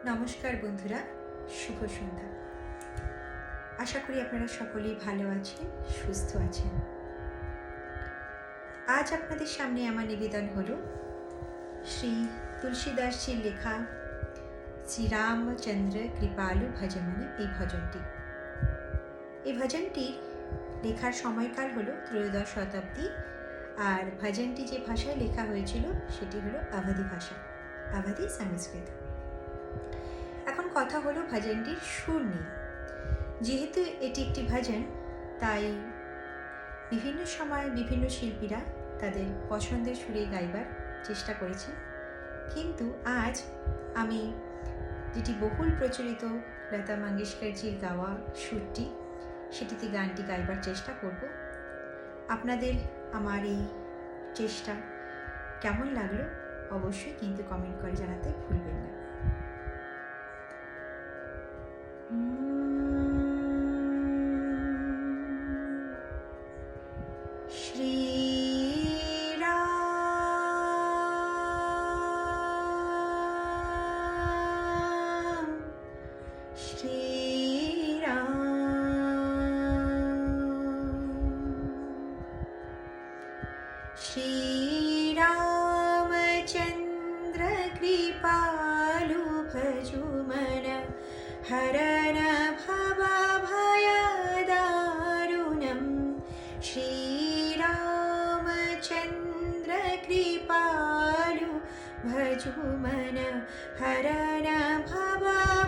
নমস্কার বন্ধুরা, শুভ সন্ধ্যা। আশা করি আপনারা সকলেই ভালো আছেন, সুস্থ আছেন। আজ আপনাদের সামনে আমার নিবেদন হলো শ্রী তুলসীদাসজির লেখা শ্রীরামচন্দ্র কৃপালু ভজমনে এই ভজনটি। এই ভজনটির লেখার সময়কাল হলো ত্রয়োদশ শতাব্দী, আর ভজনটি যে ভাষায় লেখা হয়েছিল সেটি হলো আবধি ভাষা, আবধি সংস্কৃত। এখন কথা হলো ভজনটির সুর নিয়ে। যেহেতু এটি একটি ভজন, তাই বিভিন্ন সময় বিভিন্ন শিল্পীরা তাদের পছন্দের সুরে গাইবার চেষ্টা করেছেন, কিন্তু আজ আমি যেটি বহুল প্রচলিত লতা মঙ্গেশকরজির গাওয়া সুরটি, সেটিতে গানটি গাইবার চেষ্টা করব। আপনাদের আমার এই চেষ্টা কেমন লাগলো অবশ্যই কিন্তু কমেন্ট করে জানাতে ভুলবেন না। श्रीरामचन्द्र कृपालु भजुमन हरन भवभयदारुणं। श्रीरामचन्द्र कृपालु भजुमन हरन भवभयदारुणं।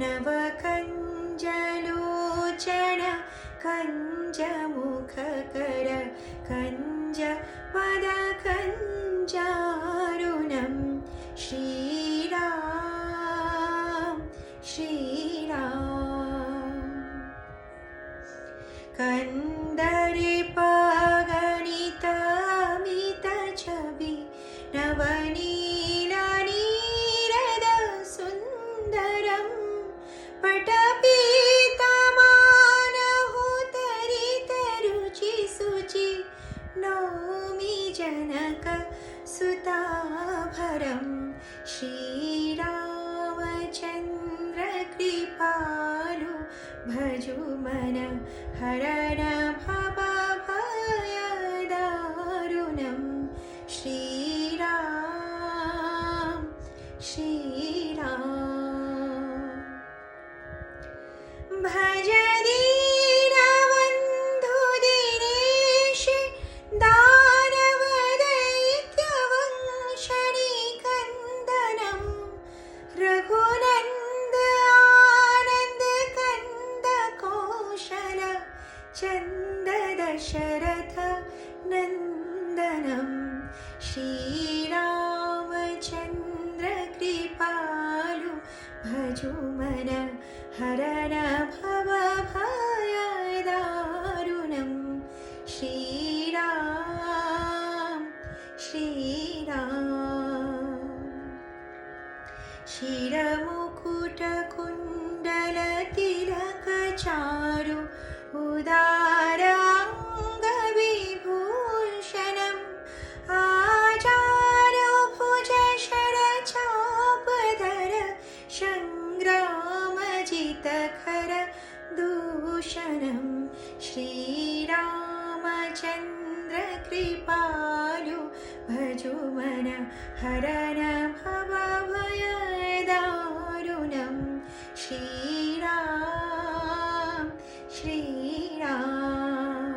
नवकञ्जलोचन कञ्जमुखकर कञ्जपदकञ्जारुणं। श्रीराम श्रीराम। कन्दर्पगणितमितछवि नवनीलनीरदसुन्दरं। पटपीतमानहुतरितरुचिसुचि नौमि जनकसुताभरं। श्रीरामचन्द्र कृपालु भजुमन हरन भवभयदारुणं। श्रीराम श्रीराम। भज दीनबन्धु दिनेश दानवदैत्यवंशनिकन्दनं। रघुनन्द आनन्द कन्द कौशल चन्द दशरथ नन्दनं। श्रीरामचन्द्र कृपालु भजुमन हरन भवभयदारुणं। श्रीराम श्रीराम। शिरमुकुटकुण्डलतिलकचारु उदाराङ्गविभूषणम्। आजानुभुजशरचापधर संग्रामजितखर दूषणं। श्रीरामचन्द्र कृपालु भजुमन हरन भवभयदारुणं। श्रीराम श्रीराम।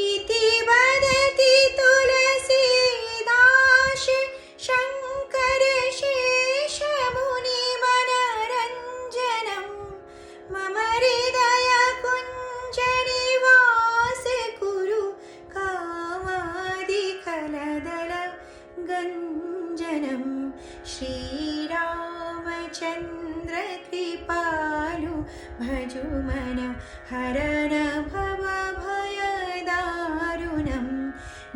इति वदति तुलसीदास शङ्कर शेष मुनिमनरञ्जनं। मम हृदय कुञ्जनिवास कुरु कामादिकलदल गञ्जनं। श्रीरामचन्द्र कृपालु भजुमन हरन भवभयदारुणं।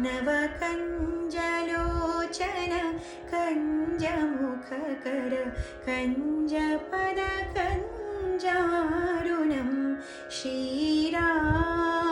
नवकञ्जलोचन कञ्जमुखकर कञ्जपदकञ्जारुणं। श्रीराम